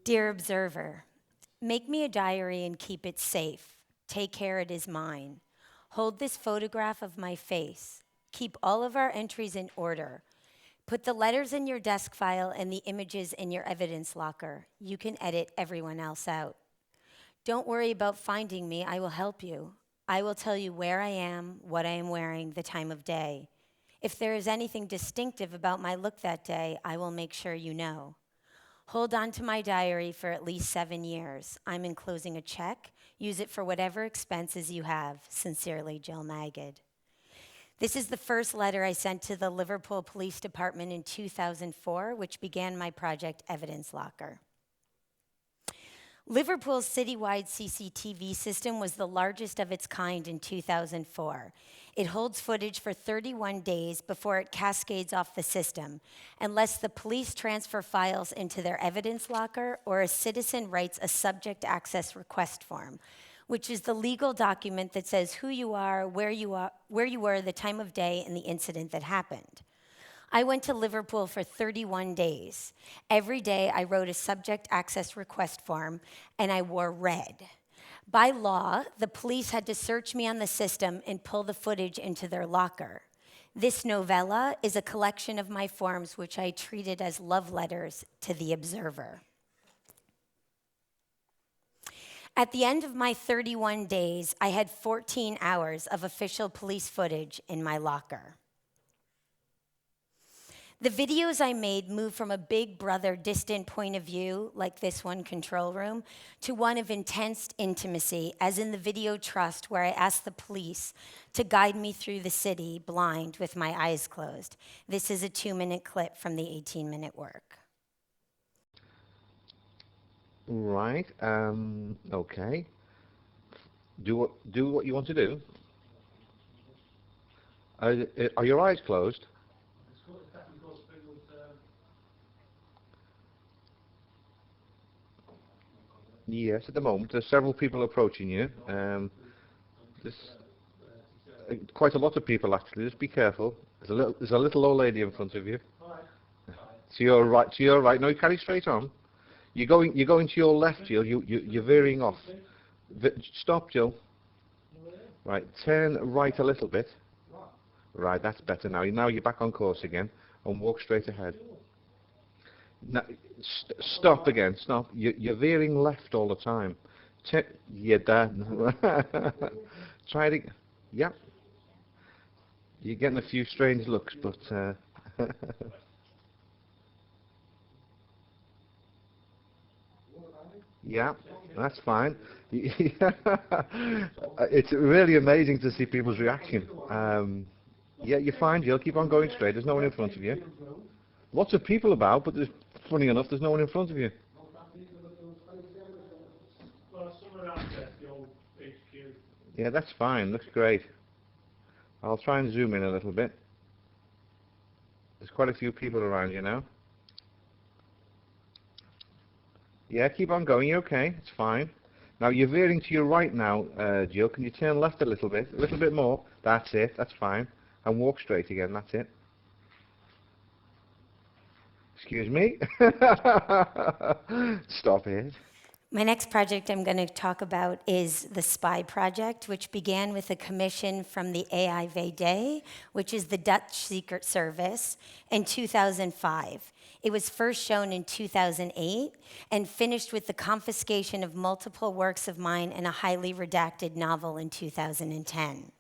Dear Observer, make me a diary and keep it safe. Take care, it is mine. Hold this photograph of my face. Keep all of our entries in order. Put the letters in your desk file and the images in your evidence locker. You can edit everyone else out. Don't worry about finding me, I will help you. I will tell you where I am, what I am wearing, the time of day. If there is anything distinctive about my look that day, I will make sure you know. Hold on to my diary for at least 7 years. I'm enclosing a check. Use it for whatever expenses you have. Sincerely, Jill Magid. This is the first letter I sent to the Liverpool Police Department in 2004, which began my project Evidence Locker. Liverpool's citywide CCTV system was the largest of its kind in 2004. It holds footage for 31 days before it cascades off the system, unless the police transfer files into their evidence locker or a citizen writes a subject access request form, which is the legal document that says who you are, where you were, the time of day, and the incident that happened. I went to Liverpool for 31 days. Every day I wrote a subject access request form and I wore red. By law, the police had to search me on the system and pull the footage into their locker. This novella is a collection of my forms which I treated as love letters to the observer. At the end of my 31 days, I had 14 hours of official police footage in my locker. The videos I made moved from a big brother distant point of view, like this one, control room, to one of intense intimacy, as in the video Trust, where I asked the police to guide me through the city blind with my eyes closed. This is a 2-minute clip from the 18-minute work. Right, okay. Do what you want to do. Are your eyes closed? Yes, at the moment. There's several people approaching you. There's quite a lot of people actually. Just be careful. There's a little old lady in front of you. To your right. No, you carry straight on. You're going to your left, Jill. You're veering off. Stop, Jill. Right, turn right a little bit. Right, that's better now. Now you're back on course again, and walk straight ahead. Now, stop again. Stop. You're veering left all the time. You're done. Try it again. Yep. You're getting a few strange looks, but. Yeah, that's fine. It's really amazing to see people's reaction. Yeah, you're fine, Jill. Keep on going straight. There's no one in front of you. Lots of people about, but funny enough, there's no one in front of you. Yeah, that's fine. Looks great. I'll try and zoom in a little bit. There's quite a few people around you now. Yeah, keep on going. You're okay. It's fine. Now you're veering to your right now, Jill. Can you turn left a little bit more? That's it. That's fine. And walk straight again. That's it. Excuse me. Stop it. My next project I'm going to talk about is the Spy Project, which began with a commission from the AIVD, which is the Dutch Secret Service, in 2005. It was first shown in 2008 and finished with the confiscation of multiple works of mine and a highly redacted novel in 2010.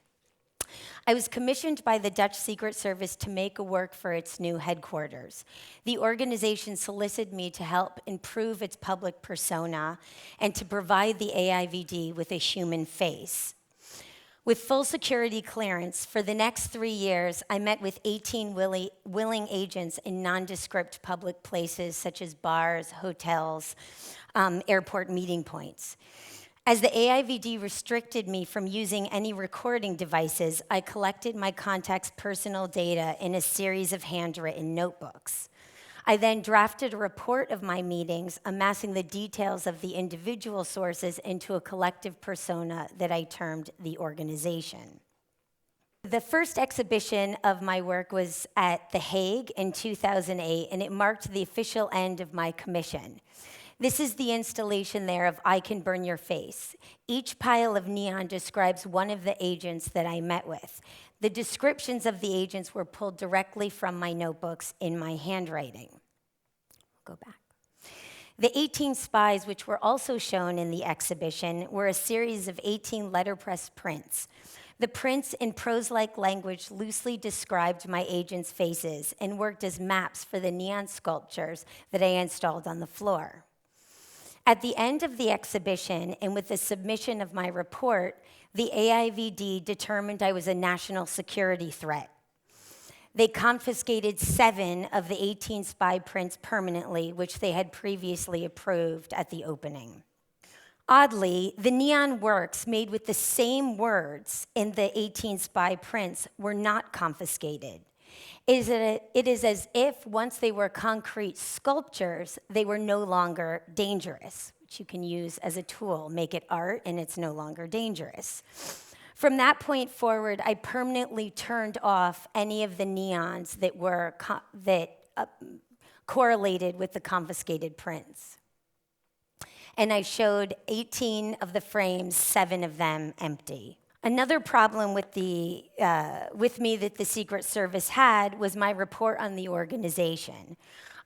I was commissioned by the Dutch Secret Service to make a work for its new headquarters. The organization solicited me to help improve its public persona and to provide the AIVD with a human face. With full security clearance, for the next 3 years, I met with 18 willing agents in nondescript public places such as bars, hotels, airport meeting points. As the AIVD restricted me from using any recording devices, I collected my contacts' personal data in a series of handwritten notebooks. I then drafted a report of my meetings, amassing the details of the individual sources into a collective persona that I termed the organization. The first exhibition of my work was at The Hague in 2008, and it marked the official end of my commission. This is the installation there of I Can Burn Your Face. Each pile of neon describes one of the agents that I met with. The descriptions of the agents were pulled directly from my notebooks in my handwriting. Go back. The 18 spies, which were also shown in the exhibition, were a series of 18 letterpress prints. The prints in prose-like language loosely described my agents' faces and worked as maps for the neon sculptures that I installed on the floor. At the end of the exhibition, and with the submission of my report, the AIVD determined I was a national security threat. They confiscated 7 of the 18 spy prints permanently, which they had previously approved at the opening. Oddly, the neon works made with the same words in the 18 spy prints were not confiscated. It is as if once they were concrete sculptures, they were no longer dangerous, which you can use as a tool, make it art, and it's no longer dangerous. From that point forward, I permanently turned off any of the neons that were correlated with the confiscated prints. And I showed 18 of the frames, 7 of them empty. Another problem with me that the Secret Service had was my report on the organization.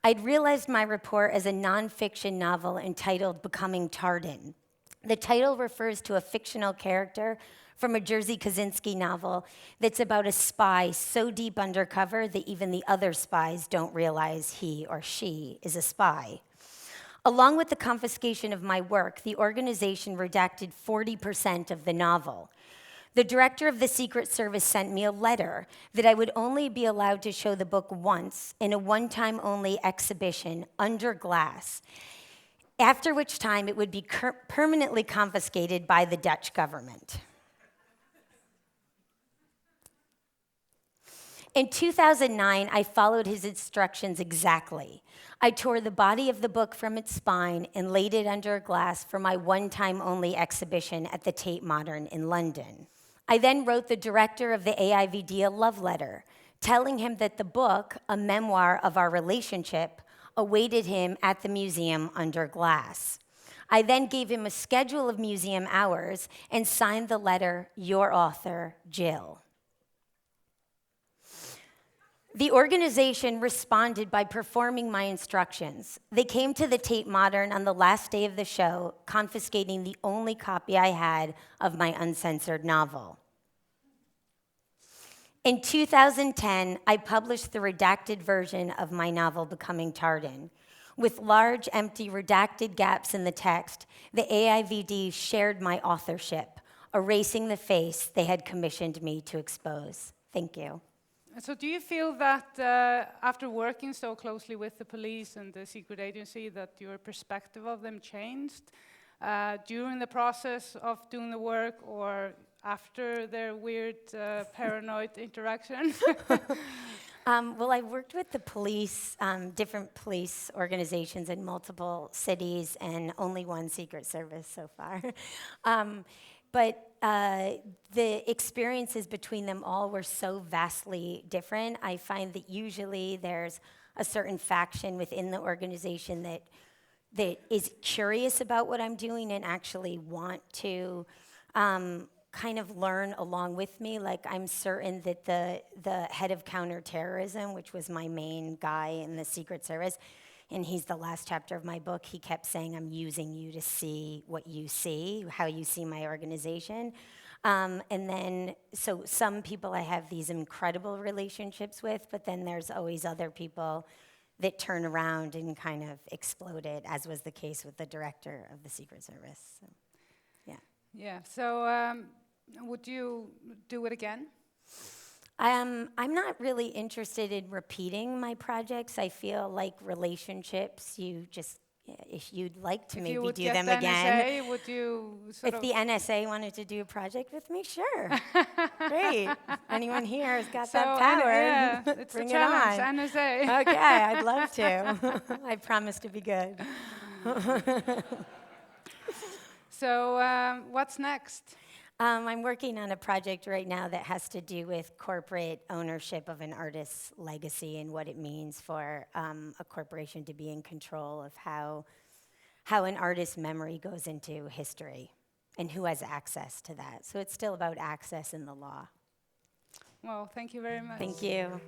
I'd realized my report as a nonfiction novel entitled Becoming Tardan. The title refers to a fictional character from a Jerzy Kosinski novel that's about a spy so deep undercover that even the other spies don't realize he or she is a spy. Along with the confiscation of my work, the organization redacted 40% of the novel. The director of the Secret Service sent me a letter that I would only be allowed to show the book once in a one-time only exhibition under glass, after which time it would be permanently confiscated by the Dutch government. In 2009, I followed his instructions exactly. I tore the body of the book from its spine and laid it under a glass for my one-time only exhibition at the Tate Modern in London. I then wrote the director of the AIVD a love letter, telling him that the book, a memoir of our relationship, awaited him at the museum under glass. I then gave him a schedule of museum hours and signed the letter, your author, Jill. The organization responded by performing my instructions. They came to the Tate Modern on the last day of the show, confiscating the only copy I had of my uncensored novel. In 2010, I published the redacted version of my novel, Becoming Tardan. With large, empty, redacted gaps in the text, the AIVD shared my authorship, erasing the face they had commissioned me to expose. Thank you. So do you feel that after working so closely with the police and the secret agency that your perspective of them changed during the process of doing the work or after their weird paranoid interaction? Well, I worked with the police, different police organizations in multiple cities and only one Secret Service so far. But the experiences between them all were so vastly different. I find that usually there's a certain faction within the organization that is curious about what I'm doing and actually want to kind of learn along with me. Like, I'm certain that the head of counterterrorism, which was my main guy in the Secret Service, and he's the last chapter of my book, he kept saying, I'm using you to see what you see, how you see my organization. And then, so some people I have these incredible relationships with, but then there's always other people that turn around and kind of explode it, as was the case with the director of the Secret Service. So, yeah. Yeah, so would you do it again? I'm not really interested in repeating my projects. I feel like relationships, you just, if you'd like to maybe do them again. NSA, would you if the NSA wanted to do a project with me, sure. Great. Anyone here has got that power. Yeah, it's Bring a challenge, it on. NSA. Okay, I'd love to. I promise to be good. So what's next? I'm working on a project right now that has to do with corporate ownership of an artist's legacy and what it means for a corporation to be in control of how an artist's memory goes into history and who has access to that. So it's still about access in the law. Well, thank you very much. Thank you.